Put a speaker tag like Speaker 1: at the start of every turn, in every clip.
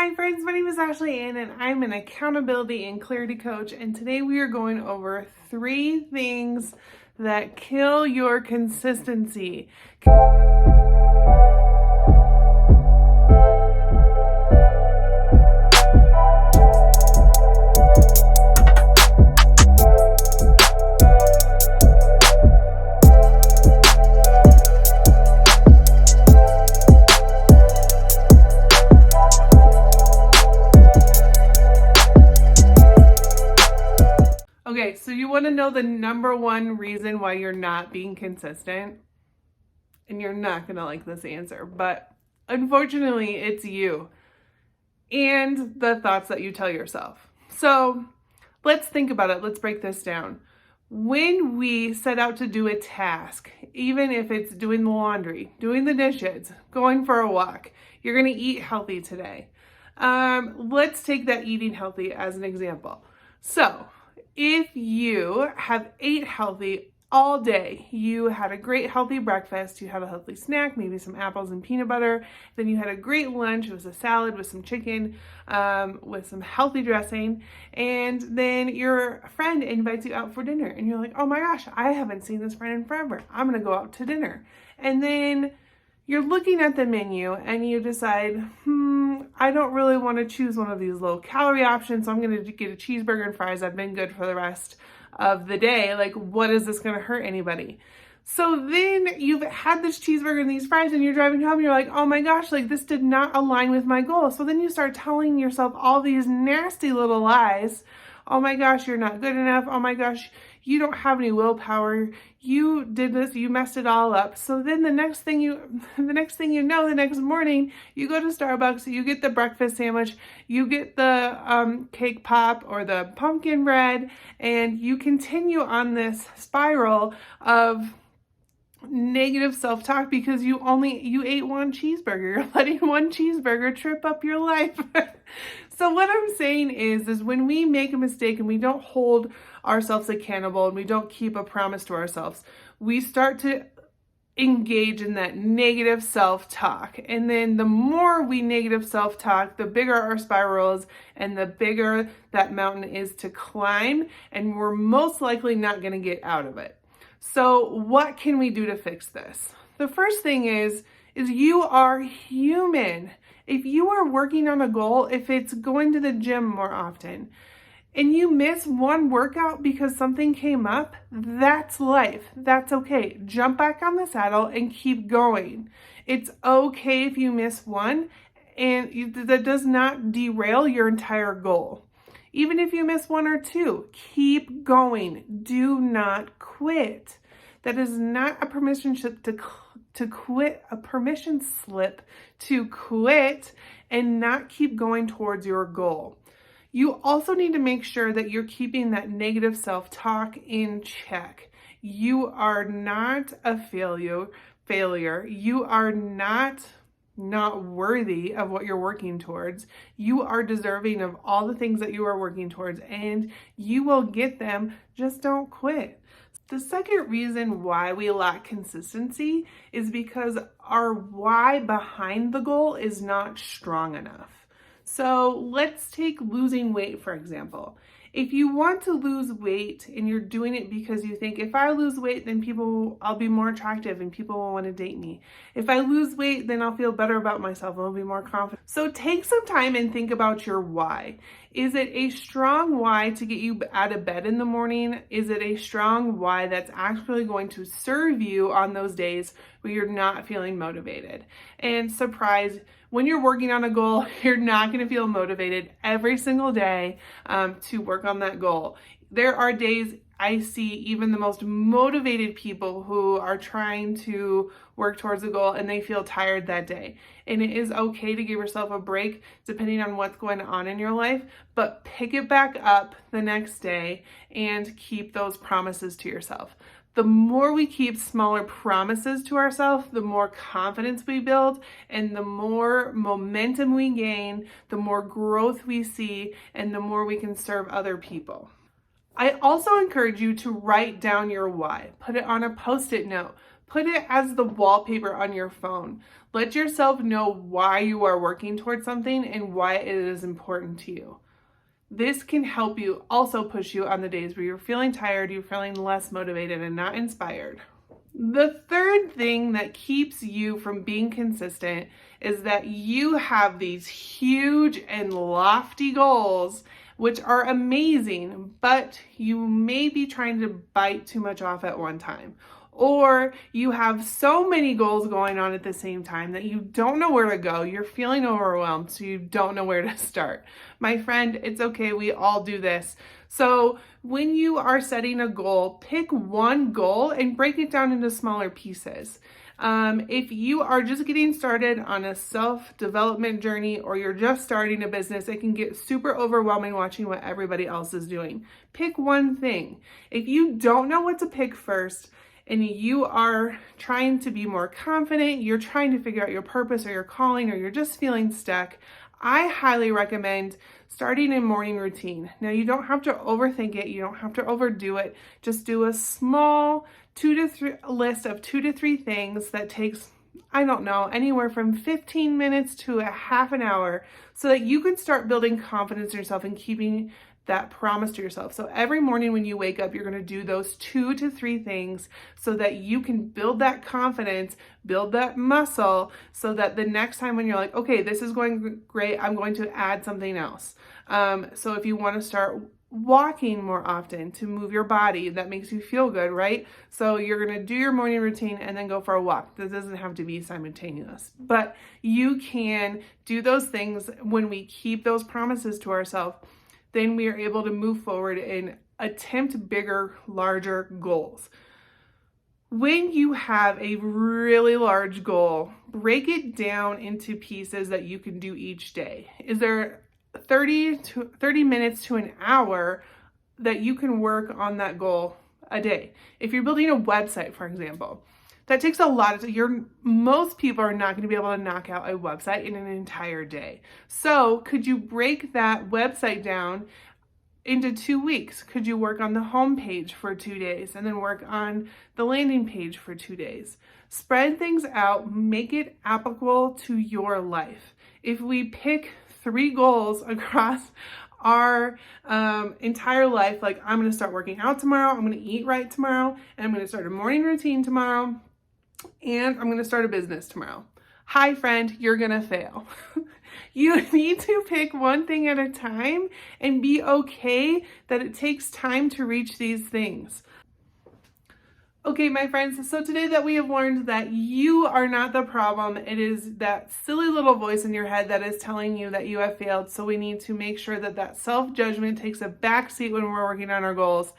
Speaker 1: Hi friends, my name is Ashley Ann and I'm an accountability and clarity coach, and today we are going over 3 things that kill your consistency. Okay, so you want to know the number one reason why you're not being consistent? And you're not going to like this answer, but unfortunately, it's you and the thoughts that you tell yourself. So let's think about it. Let's break this down. When we set out to do a task, even if it's doing the laundry, doing the dishes, going for a walk, you're going to eat healthy today. Let's take that eating healthy as an example. So if you have ate healthy all day, you had a great healthy breakfast, you had a healthy snack, maybe some apples and peanut butter, then you had a great lunch, it was a salad with some chicken, with some healthy dressing, and then your friend invites you out for dinner, and you're like, oh my gosh, I haven't seen this friend in forever, I'm gonna go out to dinner. And then you're looking at the menu and you decide, I don't really want to choose one of these low calorie options, so I'm going to get a cheeseburger and fries. I've been good for the rest of the day. Like, what is this going to hurt anybody? So then you've had this cheeseburger and these fries and you're driving home and you're like, oh my gosh, like this did not align with my goal. So then you start telling yourself all these nasty little lies. Oh my gosh, you're not good enough. Oh my gosh, you don't have any willpower. You did this, you messed it all up. So then the next thing you know, the next morning, you go to Starbucks, you get the breakfast sandwich, you get the cake pop or the pumpkin bread, and you continue on this spiral of negative self-talk because you ate one cheeseburger. You're letting one cheeseburger trip up your life. So what I'm saying is when we make a mistake and we don't hold ourselves accountable and we don't keep a promise to ourselves, we start to engage in that negative self-talk. And then the more we negative self-talk, the bigger our spiral is and the bigger that mountain is to climb, and we're most likely not going to get out of it. So what can we do to fix this? The first thing is you are human. If you are working on a goal, if it's going to the gym more often, and you miss one workout because something came up, that's life. That's okay. Jump back on the saddle and keep going. It's okay if you miss one, and that does not derail your entire goal. Even if you miss 1 or 2, keep going. Do not quit. That is not a permission slip to quit, a permission slip to quit and not keep going towards your goal. You also need to make sure that you're keeping that negative self-talk in check. You are not a failure. You are not worthy of what you're working towards. You are deserving of all the things that you are working towards, and you will get them. Just don't quit. The second reason why we lack consistency is because our why behind the goal is not strong enough. So let's take losing weight, for example. If you want to lose weight and you're doing it because you think, if I lose weight, then I'll be more attractive and people will want to date me. If I lose weight, then I'll feel better about myself and I'll be more confident. So take some time and think about your why. Is it a strong why to get you out of bed in the morning? Is it a strong why that's actually going to serve you on those days where you're not feeling motivated? And surprise, when you're working on a goal, you're not going to feel motivated every single day to work on that goal. There are days I see even the most motivated people who are trying to work towards a goal and they feel tired that day. And it is okay to give yourself a break depending on what's going on in your life, but pick it back up the next day and keep those promises to yourself. The more we keep smaller promises to ourselves, the more confidence we build, and the more momentum we gain, the more growth we see, and the more we can serve other people. I also encourage you to write down your why. Put it on a Post-it note. Put it as the wallpaper on your phone. Let yourself know why you are working towards something and why it is important to you. This can help you also push you on the days where you're feeling tired, you're feeling less motivated and not inspired. The third thing that keeps you from being consistent is that you have these huge and lofty goals, which are amazing, but you may be trying to bite too much off at one time. Or you have so many goals going on at the same time that you don't know where to go. You're feeling overwhelmed, so you don't know where to start. My friend, it's okay. We all do this. So when you are setting a goal, pick one goal and break it down into smaller pieces. If you are just getting started on a self-development journey or you're just starting a business, it can get super overwhelming watching what everybody else is doing. Pick one thing. If you don't know what to pick first, and you are trying to be more confident, you're trying to figure out your purpose or your calling, or you're just feeling stuck, I highly recommend starting a morning routine. Now, you don't have to overthink it. You don't have to overdo it. Just do a small list of 2 to 3 things that takes, I don't know, anywhere from 15 minutes to a half an hour so that you can start building confidence in yourself and keeping that promise to yourself. So every morning when you wake up, you're going to do those 2 to 3 things so that you can build that confidence, build that muscle, so that the next time when you're like, okay, this is going great, I'm going to add something else. So if you want to start walking more often to move your body, that makes you feel good, right? So you're going to do your morning routine and then go for a walk. This doesn't have to be simultaneous, but you can do those things. When we keep those promises to ourselves, then we are able to move forward and attempt bigger, larger goals. When you have a really large goal, break it down into pieces that you can do each day. Is there 30 minutes to an hour that you can work on that goal a day? If you're building a website, for example, that takes a lot of most people are not going to be able to knock out a website in an entire day. So could you break that website down into 2 weeks? Could you work on the home page for 2 days and then work on the landing page for 2 days? Spread things out, make it applicable to your life. If we pick 3 goals across our entire life, like I'm going to start working out tomorrow, I'm going to eat right tomorrow, and I'm going to start a morning routine tomorrow, and I'm going to start a business tomorrow. Hi, friend, you're going to fail. You need to pick one thing at a time and be okay that it takes time to reach these things. Okay, my friends, so today that we have learned that you are not the problem. It is that silly little voice in your head that is telling you that you have failed. So we need to make sure that that self-judgment takes a backseat when we're working on our goals.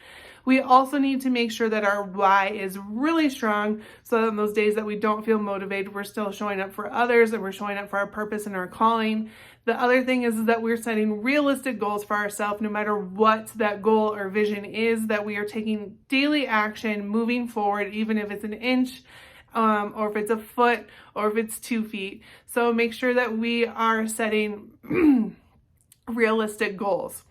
Speaker 1: We also need to make sure that our why is really strong so that on those days that we don't feel motivated, we're still showing up for others and we're showing up for our purpose and our calling. The other thing is that we're setting realistic goals for ourselves, no matter what that goal or vision is, that we are taking daily action, moving forward, even if it's an inch, or if it's a foot, or if it's 2 feet. So make sure that we are setting realistic goals.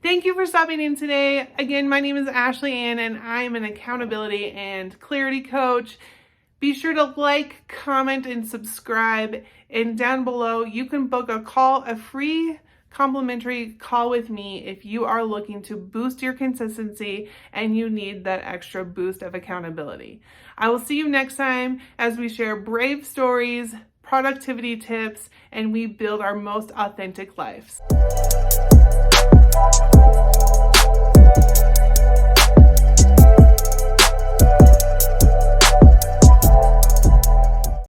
Speaker 1: Thank you for stopping in today. Again, my name is Ashley Ann, and I'm an accountability and clarity coach. Be sure to like, comment, and subscribe. And down below, you can book a free complimentary call with me if you are looking to boost your consistency and you need that extra boost of accountability. I will see you next time as we share brave stories, productivity tips, and we build our most authentic lives.